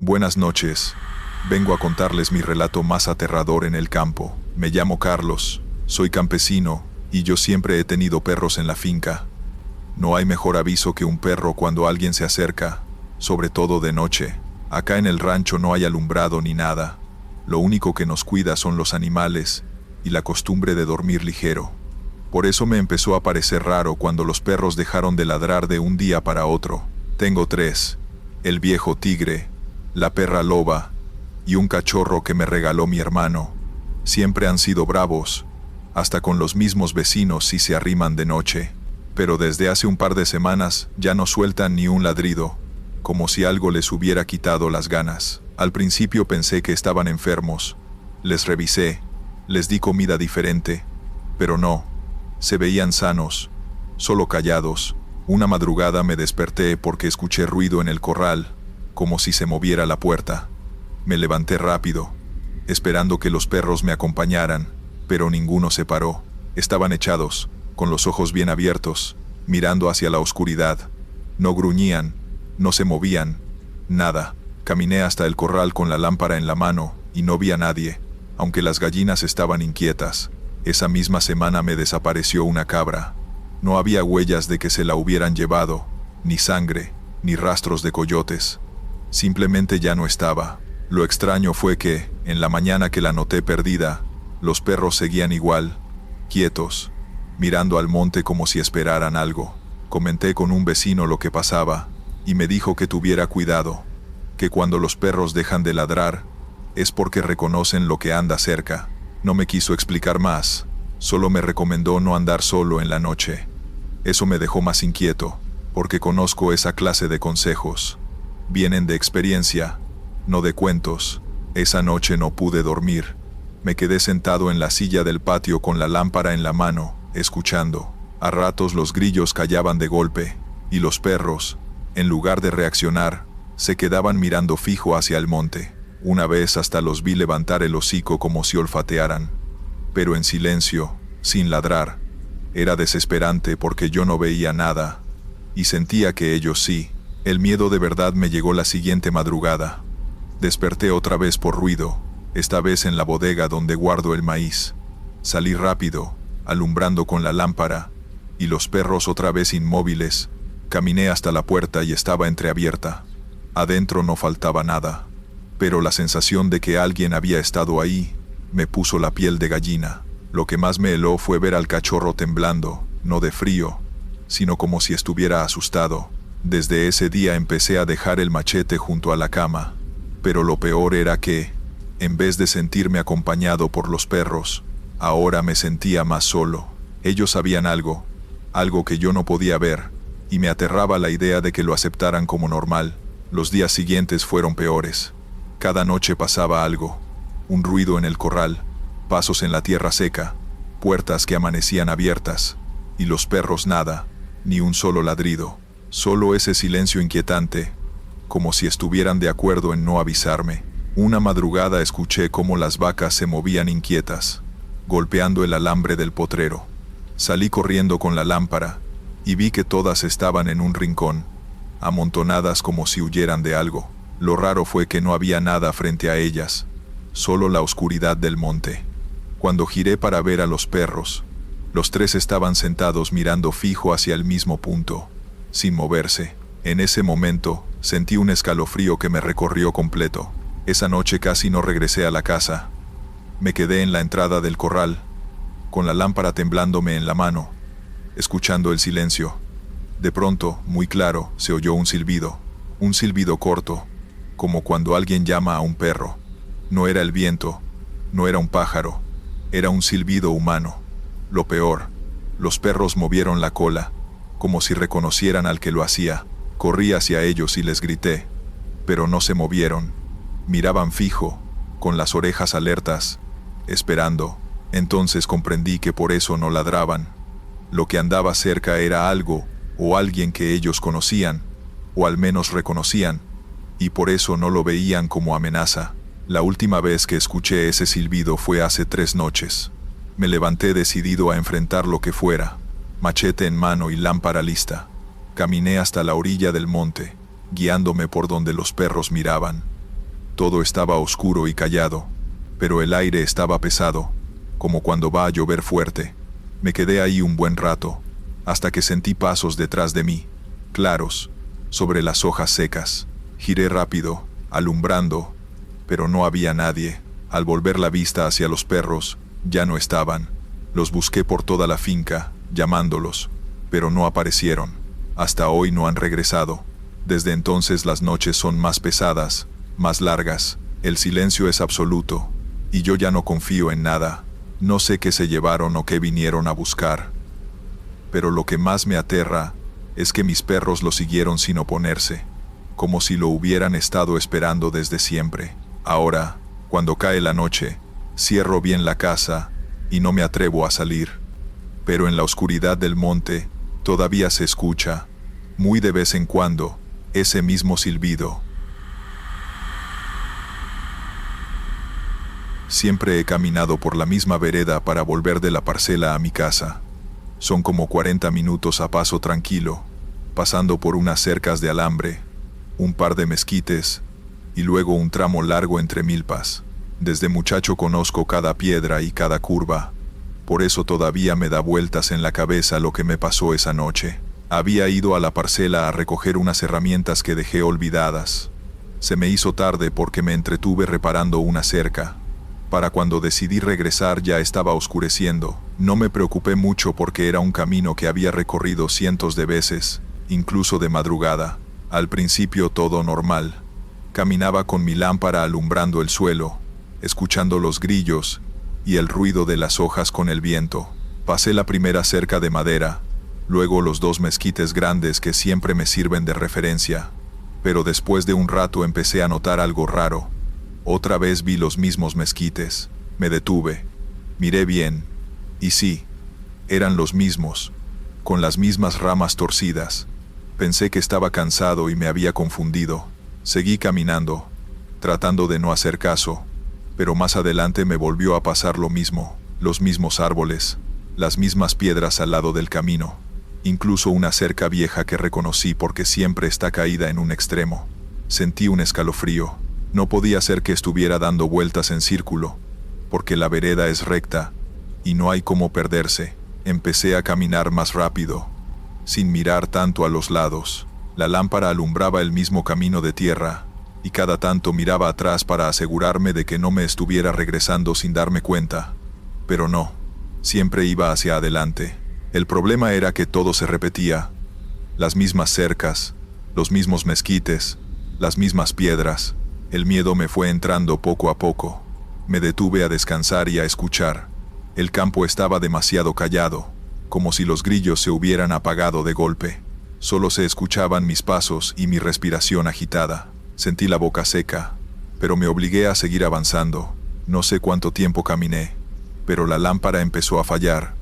Buenas noches. Vengo a contarles mi relato más aterrador en el campo. Me llamo Carlos, soy campesino, y yo siempre he tenido perros en la finca. No hay mejor aviso que un perro cuando alguien se acerca, sobre todo de noche. Acá en el rancho no hay alumbrado ni nada. Lo único que nos cuida son los animales y la costumbre de dormir ligero. Por eso me empezó a parecer raro cuando los perros dejaron de ladrar de un día para otro. Tengo 3, el viejo tigre, la perra loba y un cachorro que me regaló mi hermano. Siempre han sido bravos, hasta con los mismos vecinos si se arriman de noche. Pero desde hace un par de semanas ya no sueltan ni un ladrido, como si algo les hubiera quitado las ganas. Al principio pensé que estaban enfermos. Les revisé, les di comida diferente, pero no, se veían sanos, solo callados. Una madrugada me desperté porque escuché ruido en el corral, como si se moviera la puerta. Me levanté rápido, esperando que los perros me acompañaran, pero ninguno se paró. Estaban echados, con los ojos bien abiertos, mirando hacia la oscuridad. No gruñían, no se movían, nada. Caminé hasta el corral con la lámpara en la mano y no vi a nadie, aunque las gallinas estaban inquietas. Esa misma semana me desapareció una cabra. No había huellas de que se la hubieran llevado, ni sangre, ni rastros de coyotes. Simplemente ya no estaba. Lo extraño fue que, en la mañana que la noté perdida, los perros seguían igual, quietos, mirando al monte como si esperaran algo. Comenté con un vecino lo que pasaba, y me dijo que tuviera cuidado, que cuando los perros dejan de ladrar, es porque reconocen lo que anda cerca. No me quiso explicar más, solo me recomendó no andar solo en la noche. Eso me dejó más inquieto, porque conozco esa clase de consejos. Vienen de experiencia, no de cuentos. Esa noche no pude dormir. Me quedé sentado en la silla del patio con la lámpara en la mano, escuchando. A ratos los grillos callaban de golpe, y los perros, en lugar de reaccionar, se quedaban mirando fijo hacia el monte. Una vez hasta los vi levantar el hocico como si olfatearan, pero en silencio, sin ladrar. Era desesperante porque yo no veía nada, y sentía que ellos sí. El miedo de verdad me llegó la siguiente madrugada. Desperté otra vez por ruido, esta vez en la bodega donde guardo el maíz. Salí rápido, alumbrando con la lámpara, y los perros otra vez inmóviles. Caminé hasta la puerta y estaba entreabierta. Adentro no faltaba nada, pero la sensación de que alguien había estado ahí me puso la piel de gallina. Lo que más me heló fue ver al cachorro temblando, no de frío, sino como si estuviera asustado. Desde ese día empecé a dejar el machete junto a la cama, pero lo peor era que, en vez de sentirme acompañado por los perros, ahora me sentía más solo. Ellos sabían algo que yo no podía ver, y me aterraba la idea de que lo aceptaran como normal. Los días siguientes fueron peores. Cada noche pasaba algo, un ruido en el corral, pasos en la tierra seca, puertas que amanecían abiertas, y los perros nada, ni un solo ladrido. Solo ese silencio inquietante, como si estuvieran de acuerdo en no avisarme. Una madrugada escuché cómo las vacas se movían inquietas, golpeando el alambre del potrero. Salí corriendo con la lámpara, y vi que todas estaban en un rincón, amontonadas como si huyeran de algo. Lo raro fue que no había nada frente a ellas, solo la oscuridad del monte. Cuando giré para ver a los perros, los 3 estaban sentados mirando fijo hacia el mismo punto, sin moverse. En ese momento, sentí un escalofrío que me recorrió completo. Esa noche casi no regresé a la casa. Me quedé en la entrada del corral, con la lámpara temblándome en la mano, escuchando el silencio. De pronto, muy claro, se oyó un silbido corto, como cuando alguien llama a un perro. No era el viento, no era un pájaro, era un silbido humano. Lo peor, los perros movieron la cola, como si reconocieran al que lo hacía. Corrí hacia ellos y les grité, pero no se movieron. Miraban fijo, con las orejas alertas, esperando. Entonces comprendí que por eso no ladraban. Lo que andaba cerca era algo o alguien que ellos conocían, o al menos reconocían, y por eso no lo veían como amenaza. La última vez que escuché ese silbido fue hace 3 noches. Me levanté decidido a enfrentar lo que fuera, machete en mano y lámpara lista. Caminé hasta la orilla del monte, guiándome por donde los perros miraban. Todo estaba oscuro y callado, pero el aire estaba pesado, como cuando va a llover fuerte. Me quedé ahí un buen rato, hasta que sentí pasos detrás de mí, claros, sobre las hojas secas. Giré rápido, alumbrando, pero no había nadie. Al volver la vista hacia los perros, ya no estaban. Los busqué por toda la finca, llamándolos, pero no aparecieron. Hasta hoy no han regresado. Desde entonces las noches son más pesadas, más largas, el silencio es absoluto, y yo ya no confío en nada. No sé qué se llevaron o qué vinieron a buscar. Pero lo que más me aterra es que mis perros lo siguieron sin oponerse, como si lo hubieran estado esperando desde siempre. Ahora, cuando cae la noche, cierro bien la casa y no me atrevo a salir. Pero en la oscuridad del monte todavía se escucha, muy de vez en cuando, ese mismo silbido. Siempre he caminado por la misma vereda para volver de la parcela a mi casa. Son como 40 minutos a paso tranquilo, pasando por unas cercas de alambre, un par de mezquites y luego un tramo largo entre milpas. Desde muchacho conozco cada piedra y cada curva. Por eso todavía me da vueltas en la cabeza lo que me pasó esa noche. Había ido a la parcela a recoger unas herramientas que dejé olvidadas. Se me hizo tarde porque me entretuve reparando una cerca. Para cuando decidí regresar ya estaba oscureciendo. No me preocupé mucho porque era un camino que había recorrido cientos de veces, incluso de madrugada. Al principio todo normal. Caminaba con mi lámpara alumbrando el suelo, escuchando los grillos y el ruido de las hojas con el viento. Pasé la primera cerca de madera, luego los 2 mezquites grandes que siempre me sirven de referencia. Pero después de un rato empecé a notar algo raro. Otra vez vi los mismos mezquites. Me detuve. Miré bien. Y sí, eran los mismos, con las mismas ramas torcidas. Pensé que estaba cansado y me había confundido. Seguí caminando, tratando de no hacer caso, pero más adelante me volvió a pasar lo mismo. Los mismos árboles, las mismas piedras al lado del camino. Incluso una cerca vieja que reconocí porque siempre está caída en un extremo. Sentí un escalofrío. No podía ser que estuviera dando vueltas en círculo, porque la vereda es recta, y no hay cómo perderse. Empecé a caminar más rápido, sin mirar tanto a los lados. La lámpara alumbraba el mismo camino de tierra, y cada tanto miraba atrás para asegurarme de que no me estuviera regresando sin darme cuenta. Pero no, siempre iba hacia adelante. El problema era que todo se repetía. Las mismas cercas, los mismos mezquites, las mismas piedras. El miedo me fue entrando poco a poco. Me detuve a descansar y a escuchar. El campo estaba demasiado callado, como si los grillos se hubieran apagado de golpe. Solo se escuchaban mis pasos y mi respiración agitada. Sentí la boca seca, pero me obligué a seguir avanzando. No sé cuánto tiempo caminé, pero la lámpara empezó a fallar.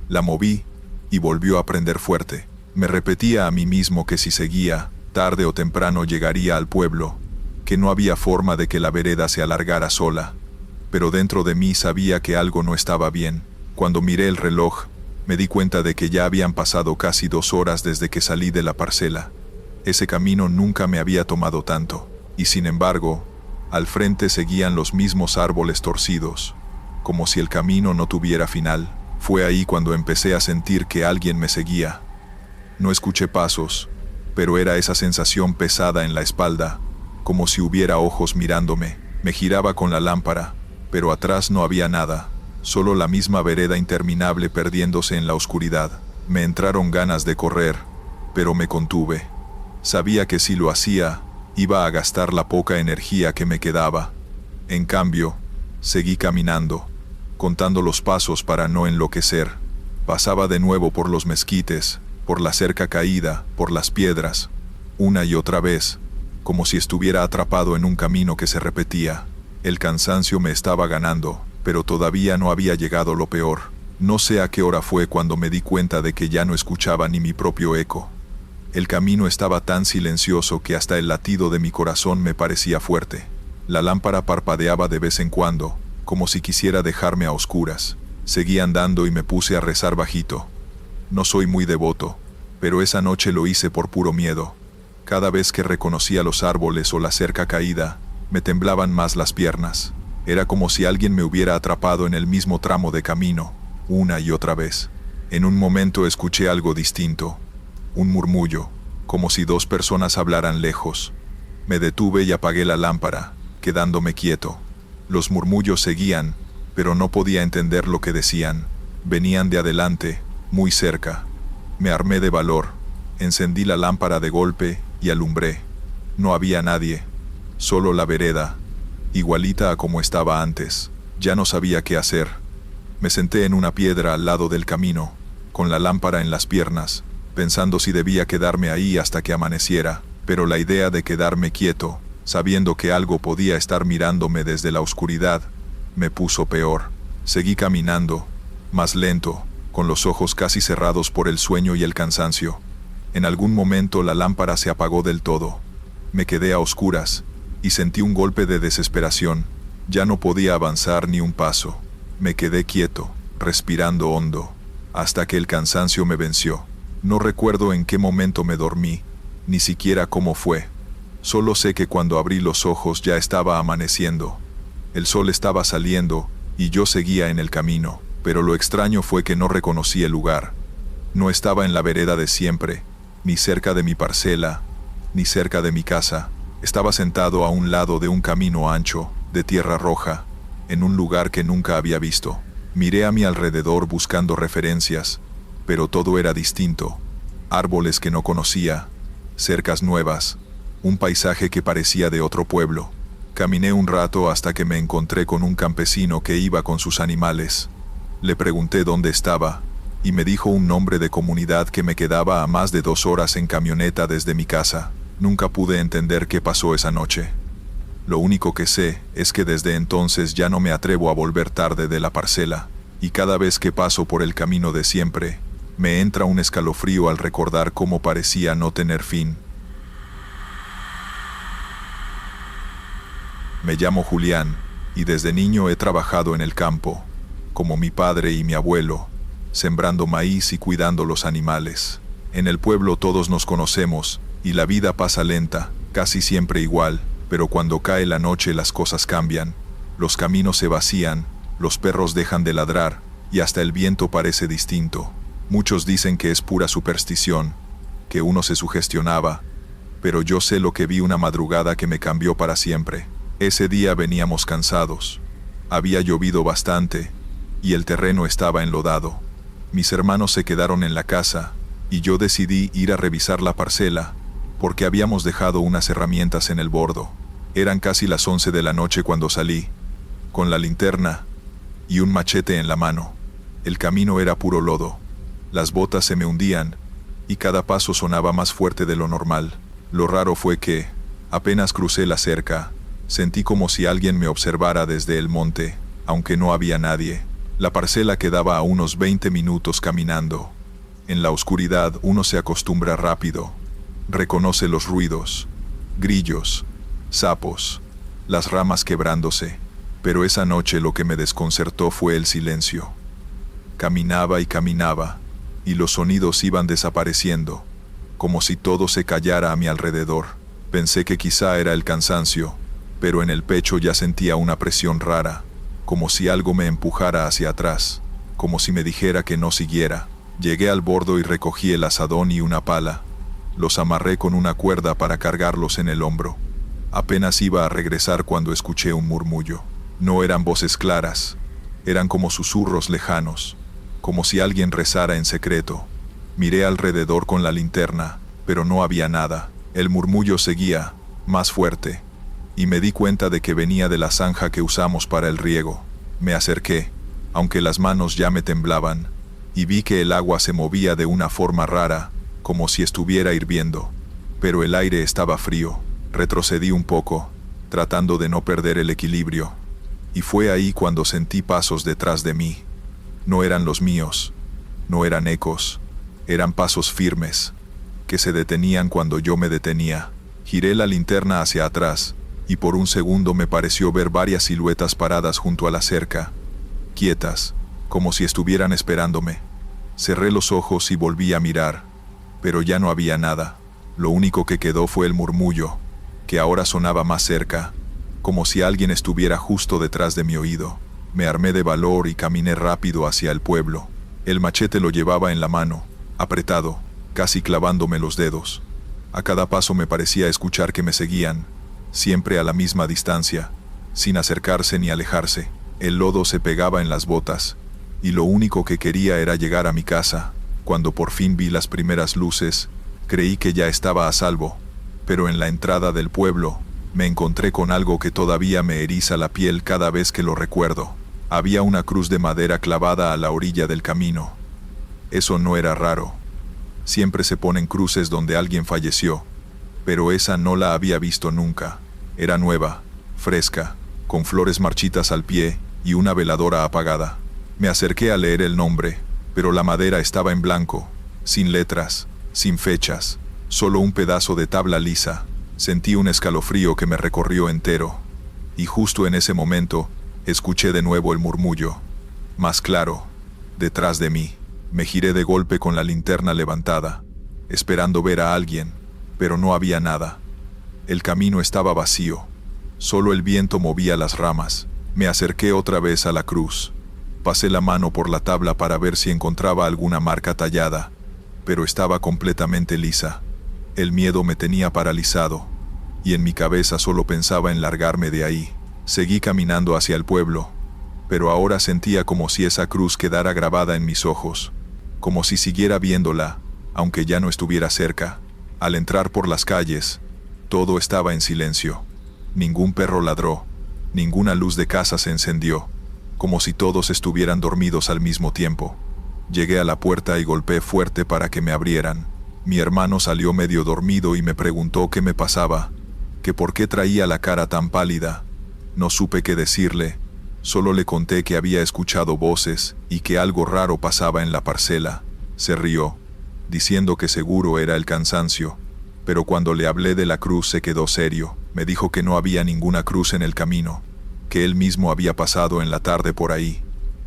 La moví y volvió a prender fuerte. Me repetía a mí mismo que si seguía, tarde o temprano llegaría al pueblo, que no había forma de que la vereda se alargara sola. Pero dentro de mí sabía que algo no estaba bien. Cuando miré el reloj, me di cuenta de que ya habían pasado casi 2 horas desde que salí de la parcela. Ese camino nunca me había tomado tanto, y sin embargo, al frente seguían los mismos árboles torcidos, como si el camino no tuviera final. Fue ahí cuando empecé a sentir que alguien me seguía. No escuché pasos, pero era esa sensación pesada en la espalda, como si hubiera ojos mirándome. Me giraba con la lámpara, pero atrás no había nada, solo la misma vereda interminable perdiéndose en la oscuridad. Me entraron ganas de correr, pero me contuve. Sabía que si lo hacía, iba a gastar la poca energía que me quedaba. En cambio, seguí caminando, contando los pasos para no enloquecer. Pasaba de nuevo por los mezquites, por la cerca caída, por las piedras, una y otra vez, como si estuviera atrapado en un camino que se repetía. El cansancio me estaba ganando, pero todavía no había llegado lo peor. No sé a qué hora fue cuando me di cuenta de que ya no escuchaba ni mi propio eco. El camino estaba tan silencioso que hasta el latido de mi corazón me parecía fuerte. La lámpara parpadeaba de vez en cuando, como si quisiera dejarme a oscuras. Seguí andando y me puse a rezar bajito. No soy muy devoto, pero esa noche lo hice por puro miedo. Cada vez que reconocía los árboles o la cerca caída, Me temblaban más las piernas. Era como si alguien me hubiera atrapado en el mismo tramo de camino, una y otra vez. En un momento escuché algo distinto, un murmullo, como si dos personas hablaran lejos. Me detuve y apagué la lámpara, quedándome quieto. Los murmullos seguían, pero no podía entender lo que decían. Venían de adelante, muy cerca. Me armé de valor, encendí la lámpara de golpe y alumbré. No había nadie, solo la vereda, igualita a como estaba antes. Ya no sabía qué hacer. Me senté en una piedra al lado del camino, con la lámpara en las piernas, pensando si debía quedarme ahí hasta que amaneciera, pero la idea de quedarme quieto, sabiendo que algo podía estar mirándome desde la oscuridad, me puso peor. Seguí caminando, más lento, con los ojos casi cerrados por el sueño y el cansancio. En algún momento la lámpara se apagó del todo. Me quedé a oscuras, y sentí un golpe de desesperación. Ya no podía avanzar ni un paso. Me quedé quieto, respirando hondo, hasta que el cansancio me venció. No recuerdo en qué momento me dormí, ni siquiera cómo fue. Solo sé que cuando abrí los ojos ya estaba amaneciendo. El sol estaba saliendo, y yo seguía en el camino, pero lo extraño fue que no reconocí el lugar. No estaba en la vereda de siempre, ni cerca de mi parcela, ni cerca de mi casa. Estaba sentado a un lado de un camino ancho, de tierra roja, en un lugar que nunca había visto. Miré a mi alrededor buscando referencias, pero todo era distinto. Árboles que no conocía, cercas nuevas, un paisaje que parecía de otro pueblo. Caminé un rato hasta que me encontré con un campesino que iba con sus animales. Le pregunté dónde estaba, y me dijo un nombre de comunidad que me quedaba a más de 2 horas en camioneta desde mi casa. Nunca pude entender qué pasó esa noche. Lo único que sé es que desde entonces ya no me atrevo a volver tarde de la parcela, y cada vez que paso por el camino de siempre, me entra un escalofrío al recordar cómo parecía no tener fin. Me llamo Julián, y desde niño he trabajado en el campo, como mi padre y mi abuelo, sembrando maíz y cuidando los animales. En el pueblo todos nos conocemos, y la vida pasa lenta, casi siempre igual, pero cuando cae la noche las cosas cambian. Los caminos se vacían, los perros dejan de ladrar, y hasta el viento parece distinto. Muchos dicen que es pura superstición, que uno se sugestionaba, pero yo sé lo que vi una madrugada que me cambió para siempre. Ese día veníamos cansados. Había llovido bastante, y el terreno estaba enlodado. Mis hermanos se quedaron en la casa, y yo decidí ir a revisar la parcela, porque habíamos dejado unas herramientas en el bordo. Eran casi las 11 de la noche cuando salí, con la linterna y un machete en la mano. El camino era puro lodo. Las botas se me hundían, y cada paso sonaba más fuerte de lo normal. Lo raro fue que, apenas crucé la cerca, sentí como si alguien me observara desde el monte, aunque no había nadie. La parcela quedaba a unos 20 minutos caminando. En la oscuridad uno se acostumbra rápido. Reconoce los ruidos, grillos, sapos, las ramas quebrándose, pero esa noche lo que me desconcertó fue el silencio. Caminaba y caminaba, y los sonidos iban desapareciendo, como si todo se callara a mi alrededor. Pensé que quizá era el cansancio, pero en el pecho ya sentía una presión rara, como si algo me empujara hacia atrás, como si me dijera que no siguiera. Llegué al bordo y recogí el azadón y una pala. Los amarré con una cuerda para cargarlos en el hombro. Apenas iba a regresar cuando escuché un murmullo. No eran voces claras, eran como susurros lejanos, como si alguien rezara en secreto. Miré alrededor con la linterna, pero no había nada. El murmullo seguía, más fuerte, y me di cuenta de que venía de la zanja que usamos para el riego. Me acerqué, aunque las manos ya me temblaban, y vi que el agua se movía de una forma rara, como si estuviera hirviendo, pero el aire estaba frío. Retrocedí un poco, tratando de no perder el equilibrio, y fue ahí cuando sentí pasos detrás de mí. No eran los míos, no eran ecos, eran pasos firmes, que se detenían cuando yo me detenía. Giré la linterna hacia atrás, y por un segundo me pareció ver varias siluetas paradas junto a la cerca, quietas, como si estuvieran esperándome. Cerré los ojos y volví a mirar, pero ya no había nada. Lo único que quedó fue el murmullo, que ahora sonaba más cerca, como si alguien estuviera justo detrás de mi oído. Me armé de valor y caminé rápido hacia el pueblo. El machete lo llevaba en la mano, apretado, casi clavándome los dedos. A cada paso me parecía escuchar que me seguían, siempre a la misma distancia, sin acercarse ni alejarse. El lodo se pegaba en las botas, y lo único que quería era llegar a mi casa. Cuando por fin vi las primeras luces, creí que ya estaba a salvo, pero en la entrada del pueblo, me encontré con algo que todavía me eriza la piel cada vez que lo recuerdo. Había una cruz de madera clavada a la orilla del camino. Eso no era raro. Siempre se ponen cruces donde alguien falleció, pero esa no la había visto nunca. Era nueva, fresca, con flores marchitas al pie y una veladora apagada. Me acerqué a leer el nombre, pero la madera estaba en blanco, sin letras, sin fechas, solo un pedazo de tabla lisa. Sentí un escalofrío que me recorrió entero, y justo en ese momento, escuché de nuevo el murmullo, más claro, detrás de mí. Me giré de golpe con la linterna levantada, esperando ver a alguien, pero no había nada. El camino estaba vacío, solo el viento movía las ramas. Me acerqué otra vez a la cruz. Pasé la mano por la tabla para ver si encontraba alguna marca tallada, pero estaba completamente lisa. El miedo me tenía paralizado, y en mi cabeza solo pensaba en largarme de ahí. Seguí caminando hacia el pueblo, pero ahora sentía como si esa cruz quedara grabada en mis ojos, como si siguiera viéndola, aunque ya no estuviera cerca. Al entrar por las calles, todo estaba en silencio. Ningún perro ladró, ninguna luz de casa se encendió, como si todos estuvieran dormidos al mismo tiempo. Llegué a la puerta y golpeé fuerte para que me abrieran. Mi hermano salió medio dormido y me preguntó qué me pasaba, que por qué traía la cara tan pálida. No supe qué decirle, solo le conté que había escuchado voces y que algo raro pasaba en la parcela. Se rió, diciendo que seguro era el cansancio, pero cuando le hablé de la cruz se quedó serio. Me dijo que no había ninguna cruz en el camino, que él mismo había pasado en la tarde por ahí.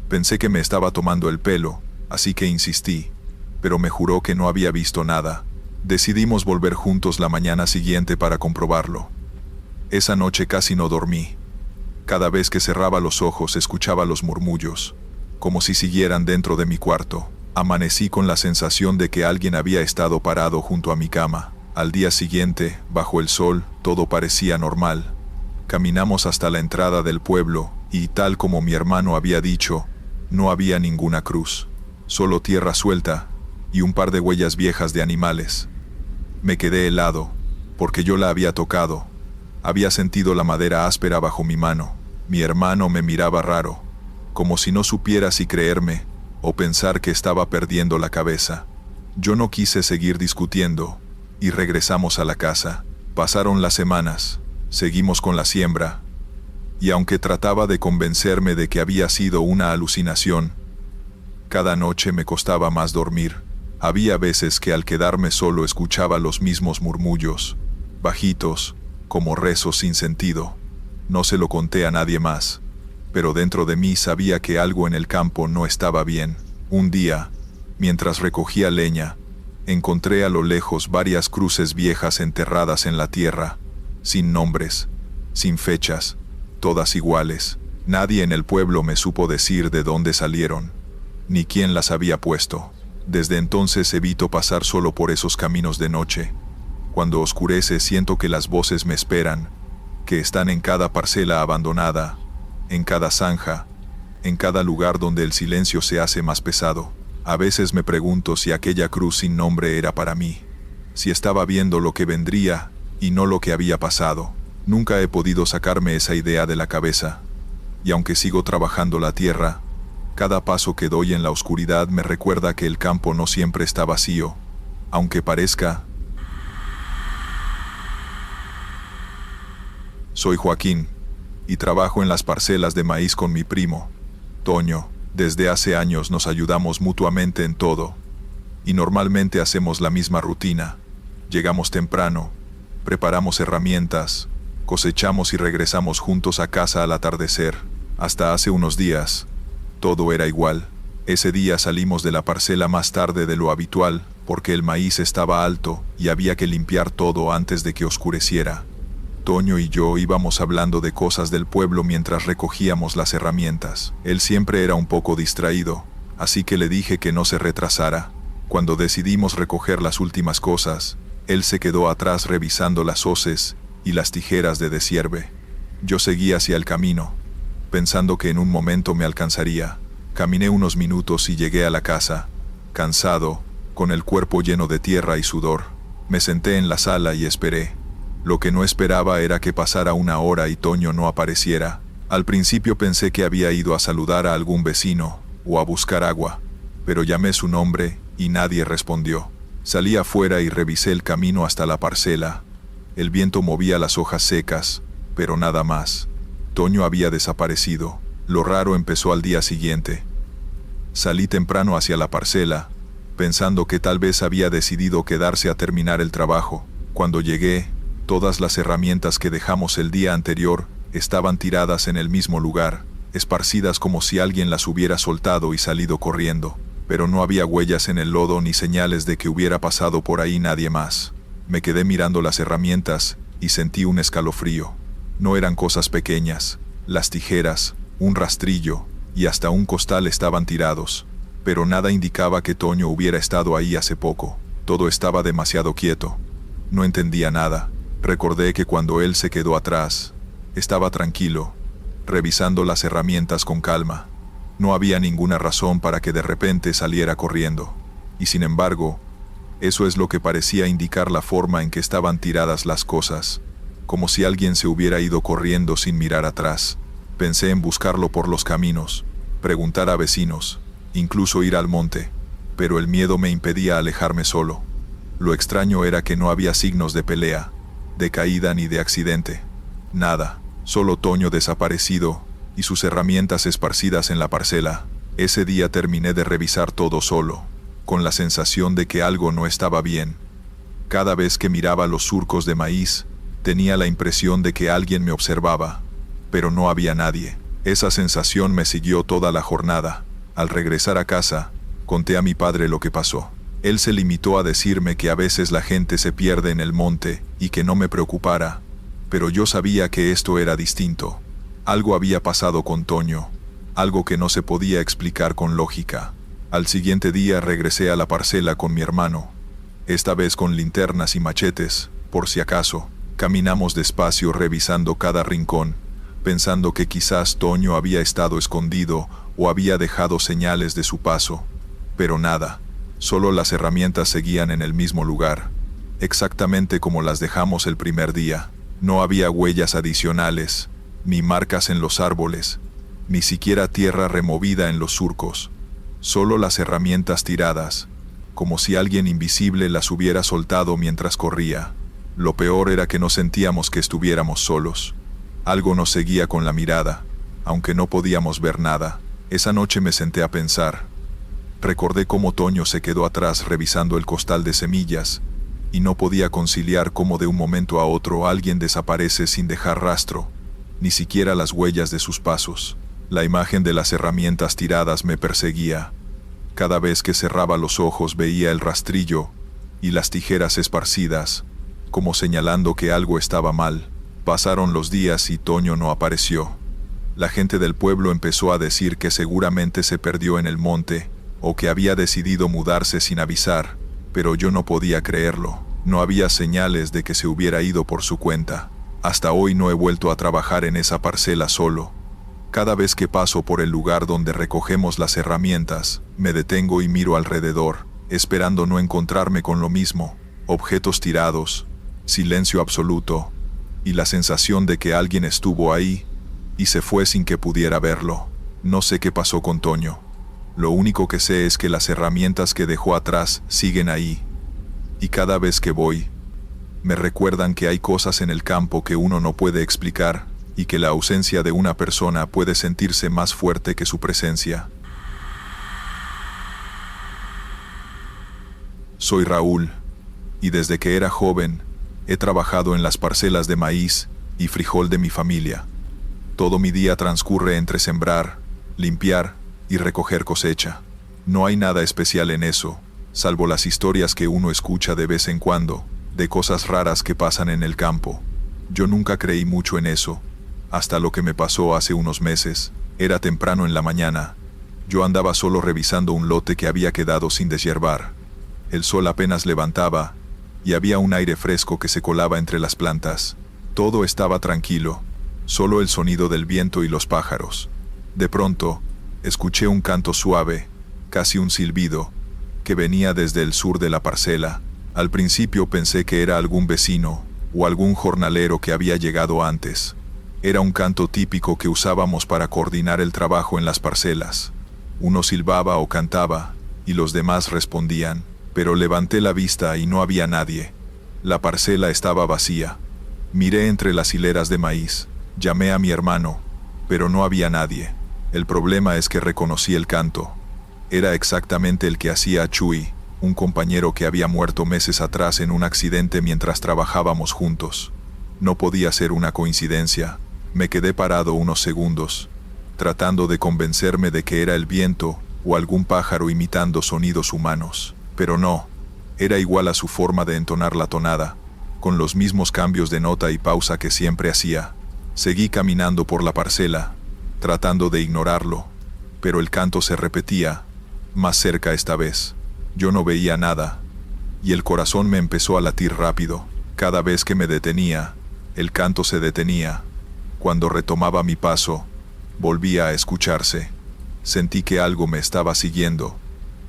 Pensé que me estaba tomando el pelo, así que insistí, pero me juró que no había visto nada. Decidimos volver juntos la mañana siguiente para comprobarlo. Esa noche casi no dormí. Cada vez que cerraba los ojos escuchaba los murmullos, como si siguieran dentro de mi cuarto. Amanecí con la sensación de que alguien había estado parado junto a mi cama. Al día siguiente, bajo el sol, todo parecía normal. Caminamos hasta la entrada del pueblo, y tal como mi hermano había dicho, no había ninguna cruz, solo tierra suelta y un par de huellas viejas de animales. Me quedé helado, porque yo la había tocado. Había sentido la madera áspera bajo mi mano. Mi hermano me miraba raro, como si no supiera si creerme o pensar que estaba perdiendo la cabeza. Yo no quise seguir discutiendo, y regresamos a la casa. Pasaron las semanas, seguimos con la siembra, y aunque trataba de convencerme de que había sido una alucinación, cada noche me costaba más dormir. Había veces que al quedarme solo escuchaba los mismos murmullos, bajitos, como rezos sin sentido. No se lo conté a nadie más, pero dentro de mí sabía que algo en el campo no estaba bien. Un día, mientras recogía leña, encontré a lo lejos varias cruces viejas enterradas en la tierra, sin nombres, sin fechas, todas iguales. Nadie en el pueblo me supo decir de dónde salieron, ni quién las había puesto. Desde entonces evito pasar solo por esos caminos de noche. Cuando oscurece siento que las voces me esperan, que están en cada parcela abandonada, en cada zanja, en cada lugar donde el silencio se hace más pesado. A veces me pregunto si aquella cruz sin nombre era para mí, si estaba viendo lo que vendría y no lo que había pasado. Nunca he podido sacarme esa idea de la cabeza, y aunque sigo trabajando la tierra, cada paso que doy en la oscuridad me recuerda que el campo no siempre está vacío, aunque parezca. Soy Joaquín, y trabajo en las parcelas de maíz con mi primo, Toño. Desde hace años nos ayudamos mutuamente en todo, y normalmente hacemos la misma rutina. Llegamos temprano, preparamos herramientas, cosechamos y regresamos juntos a casa al atardecer. Hasta hace unos días, todo era igual. Ese día salimos de la parcela más tarde de lo habitual, porque el maíz estaba alto y había que limpiar todo antes de que oscureciera. Toño y yo íbamos hablando de cosas del pueblo mientras recogíamos las herramientas. Él siempre era un poco distraído, así que le dije que no se retrasara. Cuando decidimos recoger las últimas cosas, él se quedó atrás revisando las hoces y las tijeras de desierve. Yo seguí hacia el camino, pensando que en un momento me alcanzaría. Caminé unos minutos y llegué a la casa, cansado, con el cuerpo lleno de tierra y sudor. Me senté en la sala y esperé. Lo que no esperaba era que pasara una hora y Toño no apareciera. Al principio pensé que había ido a saludar a algún vecino o a buscar agua, pero llamé su nombre y nadie respondió. Salí afuera y revisé el camino hasta la parcela. El viento movía las hojas secas, pero nada más. Toño había desaparecido. Lo raro empezó al día siguiente. Salí temprano hacia la parcela, pensando que tal vez había decidido quedarse a terminar el trabajo. Cuando llegué, todas las herramientas que dejamos el día anterior estaban tiradas en el mismo lugar, esparcidas como si alguien las hubiera soltado y salido corriendo, pero no había huellas en el lodo ni señales de que hubiera pasado por ahí nadie más. Me quedé mirando las herramientas y sentí un escalofrío. No eran cosas pequeñas. Las tijeras, un rastrillo y hasta un costal estaban tirados, pero nada indicaba que Toño hubiera estado ahí hace poco. Todo estaba demasiado quieto. No entendía nada. Recordé que cuando él se quedó atrás, estaba tranquilo, revisando las herramientas con calma. No había ninguna razón para que de repente saliera corriendo. Y sin embargo, eso es lo que parecía indicar la forma en que estaban tiradas las cosas, como si alguien se hubiera ido corriendo sin mirar atrás. Pensé en buscarlo por los caminos, preguntar a vecinos, incluso ir al monte, pero el miedo me impedía alejarme solo. Lo extraño era que no había signos de pelea, de caída ni de accidente. Nada, solo Toño desaparecido y sus herramientas esparcidas en la parcela. Ese día terminé de revisar todo solo, con la sensación de que algo no estaba bien. Cada vez que miraba los surcos de maíz, tenía la impresión de que alguien me observaba, pero no había nadie. Esa sensación me siguió toda la jornada. Al regresar a casa, conté a mi padre lo que pasó. Él se limitó a decirme que a veces la gente se pierde en el monte y que no me preocupara, pero yo sabía que esto era distinto. Algo había pasado con Toño, algo que no se podía explicar con lógica. Al siguiente día regresé a la parcela con mi hermano, esta vez con linternas y machetes, por si acaso. Caminamos despacio revisando cada rincón, pensando que quizás Toño había estado escondido o había dejado señales de su paso, pero nada. Solo las herramientas seguían en el mismo lugar, exactamente como las dejamos el primer día. No había huellas adicionales, ni marcas en los árboles, ni siquiera tierra removida en los surcos. Solo las herramientas tiradas, como si alguien invisible las hubiera soltado mientras corría. Lo peor era que no sentíamos que estuviéramos solos. Algo nos seguía con la mirada, aunque no podíamos ver nada. Esa noche me senté a pensar. Recordé cómo Toño se quedó atrás revisando el costal de semillas, y no podía conciliar cómo de un momento a otro alguien desaparece sin dejar rastro, ni siquiera las huellas de sus pasos. La imagen de las herramientas tiradas me perseguía. Cada vez que cerraba los ojos veía el rastrillo y las tijeras esparcidas, como señalando que algo estaba mal. Pasaron los días y Toño no apareció. La gente del pueblo empezó a decir que seguramente se perdió en el monte, o que había decidido mudarse sin avisar, pero yo no podía creerlo. No había señales de que se hubiera ido por su cuenta. Hasta hoy no he vuelto a trabajar en esa parcela solo. Cada vez que paso por el lugar donde recogemos las herramientas, me detengo y miro alrededor, esperando no encontrarme con lo mismo: objetos tirados, silencio absoluto, y la sensación de que alguien estuvo ahí y se fue sin que pudiera verlo. No sé qué pasó con Toño. Lo único que sé es que las herramientas que dejó atrás siguen ahí. Y cada vez que voy, me recuerdan que hay cosas en el campo que uno no puede explicar, y que la ausencia de una persona puede sentirse más fuerte que su presencia. Soy Raúl, y desde que era joven, he trabajado en las parcelas de maíz y frijol de mi familia. Todo mi día transcurre entre sembrar, limpiar y recoger cosecha. No hay nada especial en eso, salvo las historias que uno escucha de vez en cuando, de cosas raras que pasan en el campo. Yo nunca creí mucho en eso, hasta lo que me pasó hace unos meses. Era temprano en la mañana. Yo andaba solo revisando un lote que había quedado sin deshiervar. El sol apenas levantaba, y había un aire fresco que se colaba entre las plantas. Todo estaba tranquilo, solo el sonido del viento y los pájaros. De pronto, escuché un canto suave, casi un silbido, que venía desde el sur de la parcela. Al principio pensé que era algún vecino, o algún jornalero que había llegado antes. Era un canto típico que usábamos para coordinar el trabajo en las parcelas. Uno silbaba o cantaba, y los demás respondían, pero levanté la vista y no había nadie. La parcela estaba vacía. Miré entre las hileras de maíz, llamé a mi hermano, pero no había nadie. El problema es que reconocí el canto. Era exactamente el que hacía Chuy, un compañero que había muerto meses atrás en un accidente mientras trabajábamos juntos. No podía ser una coincidencia. Me quedé parado unos segundos, tratando de convencerme de que era el viento o algún pájaro imitando sonidos humanos. Pero no, era igual a su forma de entonar la tonada, con los mismos cambios de nota y pausa que siempre hacía. Seguí caminando por la parcela, tratando de ignorarlo, pero el canto se repetía, más cerca esta vez. Yo no veía nada, y el corazón me empezó a latir rápido. Cada vez que me detenía, el canto se detenía. Cuando retomaba mi paso, volvía a escucharse. Sentí que algo me estaba siguiendo,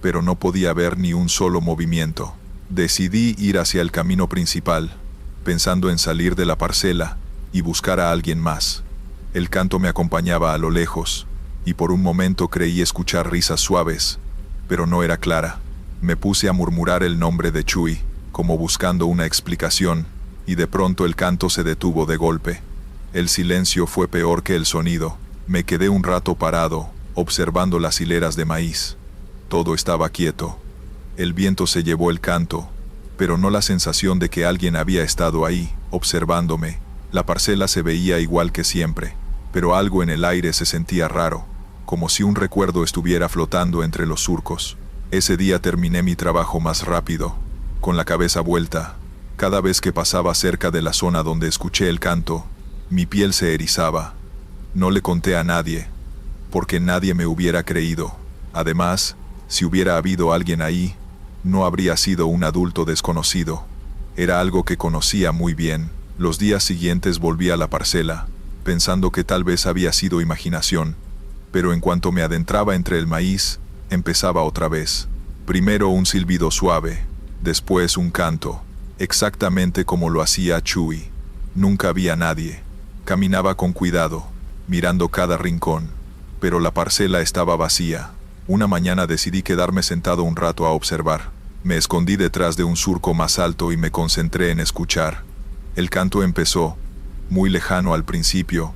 pero no podía ver ni un solo movimiento. Decidí ir hacia el camino principal, pensando en salir de la parcela y buscar a alguien más. El canto me acompañaba a lo lejos, y por un momento creí escuchar risas suaves, pero no era clara. Me puse a murmurar el nombre de Chuy, como buscando una explicación, y de pronto el canto se detuvo de golpe. El silencio fue peor que el sonido. Me quedé un rato parado, observando las hileras de maíz. Todo estaba quieto. El viento se llevó el canto, pero no la sensación de que alguien había estado ahí, observándome. La parcela se veía igual que siempre, pero algo en el aire se sentía raro, como si un recuerdo estuviera flotando entre los surcos. Ese día terminé mi trabajo más rápido, con la cabeza vuelta. Cada vez que pasaba cerca de la zona donde escuché el canto, mi piel se erizaba. No le conté a nadie, porque nadie me hubiera creído. Además, si hubiera habido alguien ahí, no habría sido un adulto desconocido. Era algo que conocía muy bien. Los días siguientes volví a la parcela, pensando que tal vez había sido imaginación, pero en cuanto me adentraba entre el maíz, empezaba otra vez. Primero un silbido suave, después un canto, exactamente como lo hacía Chuy. Nunca había nadie. Caminaba con cuidado, mirando cada rincón, pero la parcela estaba vacía. Una mañana decidí quedarme sentado un rato a observar. Me escondí detrás de un surco más alto y me concentré en escuchar. El canto empezó, muy lejano al principio,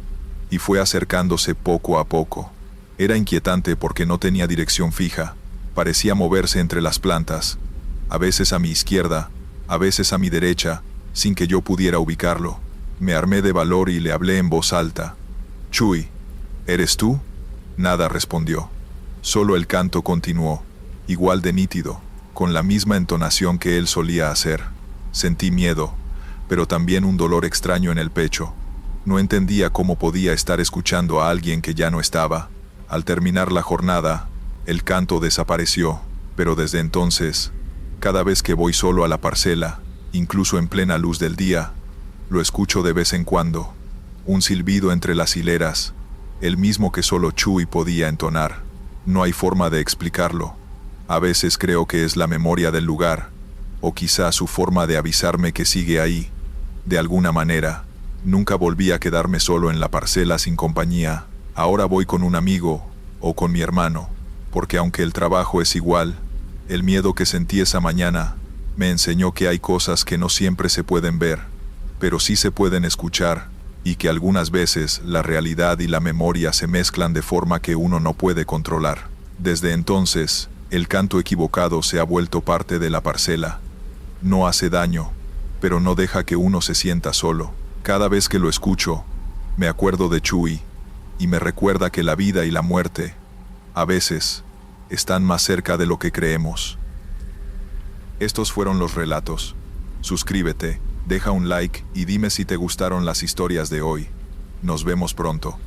y fue acercándose poco a poco. Era inquietante porque no tenía dirección fija. Parecía moverse entre las plantas, a veces a mi izquierda, a veces a mi derecha, sin que yo pudiera ubicarlo. Me armé de valor y le hablé en voz alta. «Chuy, ¿eres tú?» Nada respondió. Solo el canto continuó, igual de nítido, con la misma entonación que él solía hacer. Sentí miedo, pero también un dolor extraño en el pecho. No entendía cómo podía estar escuchando a alguien que ya no estaba. Al terminar la jornada, el canto desapareció, pero desde entonces, cada vez que voy solo a la parcela, incluso en plena luz del día, lo escucho de vez en cuando. Un silbido entre las hileras, el mismo que solo Chuy podía entonar. No hay forma de explicarlo. A veces creo que es la memoria del lugar, o quizá su forma de avisarme que sigue ahí. De alguna manera, nunca volví a quedarme solo en la parcela sin compañía. Ahora voy con un amigo, o con mi hermano, porque aunque el trabajo es igual, el miedo que sentí esa mañana me enseñó que hay cosas que no siempre se pueden ver, pero sí se pueden escuchar, y que algunas veces la realidad y la memoria se mezclan de forma que uno no puede controlar. Desde entonces, el canto equivocado se ha vuelto parte de la parcela. No hace daño, pero no deja que uno se sienta solo. Cada vez que lo escucho, me acuerdo de Chuy, y me recuerda que la vida y la muerte, a veces, están más cerca de lo que creemos. Estos fueron los relatos. Suscríbete, Deja un like y dime si te gustaron las historias de hoy. Nos vemos pronto.